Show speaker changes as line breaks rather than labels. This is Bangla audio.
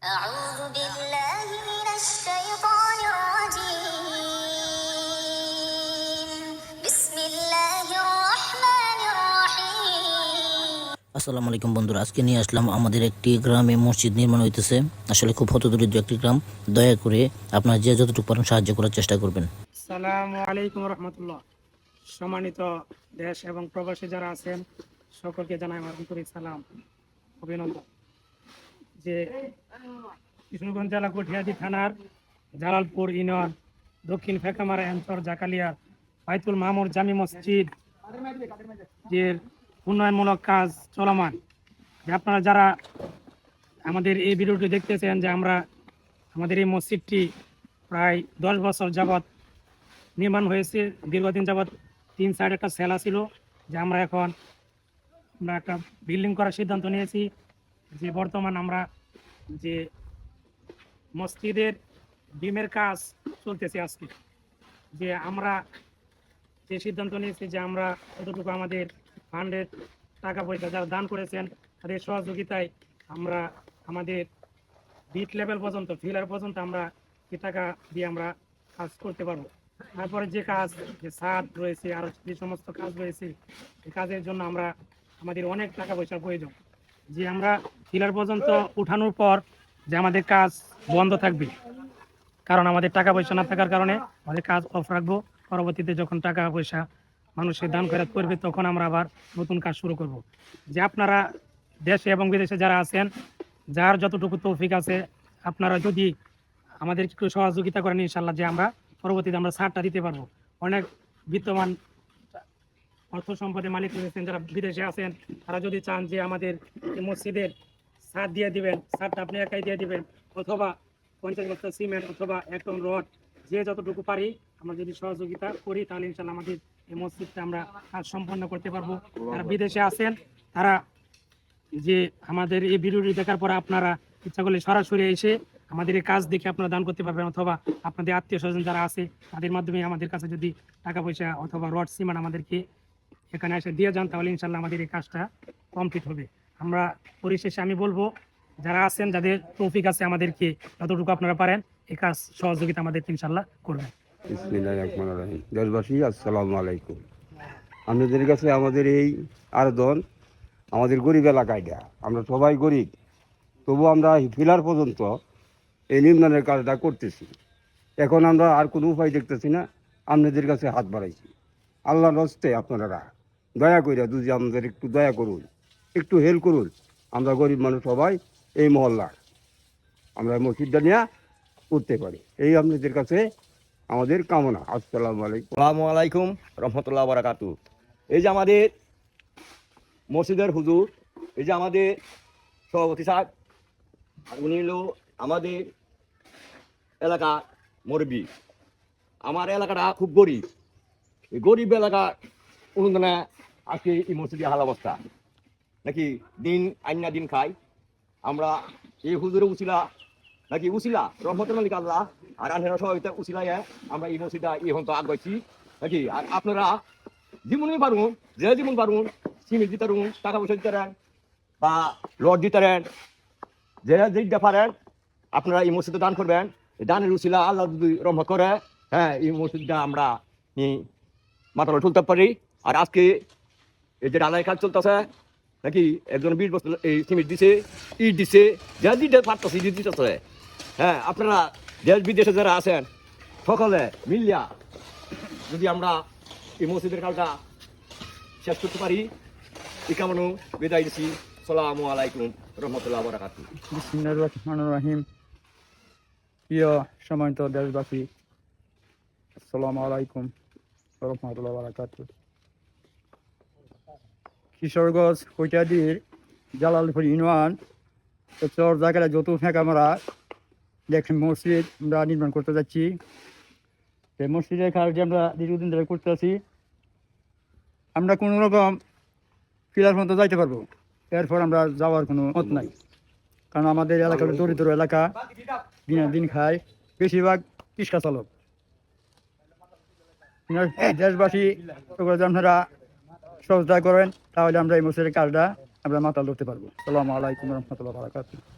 أعوذ بالله من الشيطان الرجيم بسم الله الرحمن الرحيم
আসসালামু আলাইকুম বন্ধুরা, আজকে নিয়ে আসলাম আমাদের একটি গ্রামে মসজিদ নির্মাণ হইতেছে। আসলে খুব হতদরিদ্র একটি গ্রাম। দয়া করে আপনারা যে যতটুকু পারেন সাহায্য করার চেষ্টা করবেন।
আসসালামু আলাইকুম রহমতুল্লাহ। সম্মানিত দেশ এবং প্রবাসী যারা আছেন সকলকে জানাই আমার আন্তরিক সালাম, অভিনন্দন। যে কিশোরগঞ্জ জেলা কটিয়াদি থানার জালালপুর ইউনিয়ন দক্ষিণ ফেকামারা অঞ্চল জাকালিয়া বাইতুল মামুর জামি মসজিদ যে উন্নয়নমূলক কাজ চলমান। যে আপনারা যারা আমাদের এই ভিডিওটি দেখতেছেন, যে আমরা আমাদের এই মসজিদটি প্রায় 10 বছর যাবৎ নির্মাণ হয়েছে। দীর্ঘদিন যাবৎ 3 সাইড একটা সেলা ছিল, যে আমরা একটা বিল্ডিং করার সিদ্ধান্ত নিয়েছি। যে বর্তমান আমরা যে মসজিদের ডিমের কাজ চলতেছে আজকে, যে আমরা যে সিদ্ধান্ত নিয়েছি যে আমরা যতটুকু আমাদের ফান্ডের টাকা পয়সা যারা দান করেছেন তাদের সহযোগিতায় আমরা আমাদের বিট লেভেল পর্যন্ত ফিলার পর্যন্ত আমরা এই টাকা দিয়ে আমরা কাজ করতে পারবো। তারপরে যে কাজ, যে ছাদ রয়েছে, আরো যে সমস্ত কাজ রয়েছে, এই কাজের জন্য আমরা আমাদের অনেক টাকা পয়সার প্রয়োজন। যে আমরা ফিলার পর্যন্ত উঠানোর পর যে আমাদের কাজ বন্ধ থাকবে, কারণ আমাদের টাকা পয়সা না থাকার কারণে আমাদের কাজ অফ রাখবো। পরবর্তীতে যখন টাকা পয়সা মানুষের দান খয়রাত করবে তখন আমরা আবার নতুন কাজ শুরু করব। যে আপনারা দেশে এবং বিদেশে যারা আছেন, যার যতটুকু তৌফিক আছে, আপনারা যদি আমাদের একটু সহযোগিতা করেন, ইনশাল্লাহ যে আমরা পরবর্তীতে আমরা ছাড়টা দিতে পারবো। অনেক বিত্তমান অর্থ সম্পদের মালিক রয়েছেন যারা বিদেশে আছেন, তারা যদি চান যে আমাদের এই মসজিদের ছাদ দিয়ে দিবেন, ছাদটা আপনি একাই দিয়ে দিবেন, অথবা 50 বস্তা সিমেন্ট অথবা 1 টন রড, যে যতটুকু পারি আমরা যদি সহযোগিতা করি তাহলে ইনশাল্লাহ আমাদের এই মসজিদটা আমরা কাজ সম্পন্ন করতে পারবো। যারা বিদেশে আছেন তারা যে আমাদের এই ভিডিওটি দেখার পর আপনারা ইচ্ছা করলে সরাসরি এসে আমাদের এই কাজ দেখে আপনারা দান করতে পারবেন, অথবা আপনাদের আত্মীয় স্বজন যারা আছে তাদের মাধ্যমে আমাদের কাছে যদি টাকা পয়সা অথবা রড সিমেন্ট আমাদেরকে এখানে এসে দিয়ে যান তাহলে ইনশাল্লাহ আমাদের এই কাজটা কমপ্লিট হবে। আমরা পরিশেষে আমি বলবো, যারা আছেন যাদের তৌফিক আছে আমাদেরকে যতটুকু আপনারা পারেন এই কাজ সহযোগিতা আমাদেরকে ইনশাল্লাহ করবেন।
বিসমিল্লাহির রহমানির রহিম। দেশবাসী আসসালামু আলাইকুম। আপনাদের কাছে আমাদের এই আবেদন, আমাদের গরিব এলাকায় দেয়া, আমরা সবাই গরিব, তবু আমরা ফিলার পর্যন্ত এই নির্মাণের কাজটা করতেছি। এখন আমরা আর কোনো উপায় দেখতেছি না, আপনাদের কাছে হাত বাড়াইছি। আল্লাহর হস্তে আপনারা দয়া করে যদি আমাদের একটু দয়া করুন, একটু হেল্প করুন। আমরা গরিব মানুষ সবাই এই মহল্লার, আমরা মসজিদটা নিয়ে করতে পারি, এই আপনাদের কাছে আমাদের কামনা। আসসালামু আলাইকুম।
আসসালামু আলাইকুম রহমতুল্লাহ বারাকাতু। এই যে আমাদের মসজিদের হুজুর, এই যে আমাদের সভাপতি সাহেব, আর উনি হলো আমাদের এলাকা মুরব্বী। আমার এলাকাটা খুব গরিব, এই গরিব এলাকার অনুদানে আজকে এই মসজিদের হাল অবস্থা, নাকি দিন আইনা দিন খাই। আমরা এই হুজুরের উচিলা নাকি উচিলা রহমতুল মালিক আল্লাহ আর আনহেরা সবাইতে উচিলাই আমরা এই মসজিদটা এখন তো আগাইছি নাকি। আর আপনারা যেমনই পারুন, যে যেমন পারুন, সিমেন্ট দিতে পারুন, টাকা পয়সা দিতে পারেন বা রড দিতে পারেন, যে যেটা পারেন আপনারা এই মসজিদে দান করবেন। এই দানের উচিলা আল্লাহ যদি রহমত করে, হ্যাঁ, এই মসজিদটা আমরা মাথায় তুলতে পারি। আর আজকে এই যে ডালাই কাজ চলতেছে নাকি, একজন 20 বছর এই সিমেন্ট দিছে, ইট দিছে, যা দিতে পারতেছে ইট দিতেছে। হ্যাঁ, আপনারা দেশ বিদেশে যারা আছেন সকলে মিলিয়া যদি আমরা এই মসজিদের কাজটা শেষ করতে পারি, এই কামনা বিদায় দিচ্ছি। আসসালামু আলাইকুম রহমতুল্লাহ বারাকাতু।
বিসমিল্লাহির রহমানির রহিম। প্রিয় সম্মানিত দেশবাসী, আসসালামু আলাইকুম রহমতুল্লাহ বারাকাতু। কিশোরগঞ্জ কৈটাদির জালালপুর ইউনিয়ন চর জায়গায় যত ফেঁকা আমরা একটি মসজিদ আমরা নির্মাণ করতে যাচ্ছি। এই মসজিদের কাজটি আমরা দীর্ঘদিন ধরে করতে আছি। আমরা কোনো রকম ফিলার পর্যন্ত যাইতে পারবো, এরপর আমরা যাওয়ার কোনো মত নাই, কারণ আমাদের এলাকার দরিদ্র এলাকা, দিনের দিন খায়, বেশিরভাগ রিক্সা চালক। দেশবাসী আপনারা সহযোগিতা করেন, তাহলে আমরা এই মসজিদের কাজটা আমরা মাথা ধরতে পারবো। আসসালামু আলাইকুম রহমতুল্লাহ বারাকাতুহু।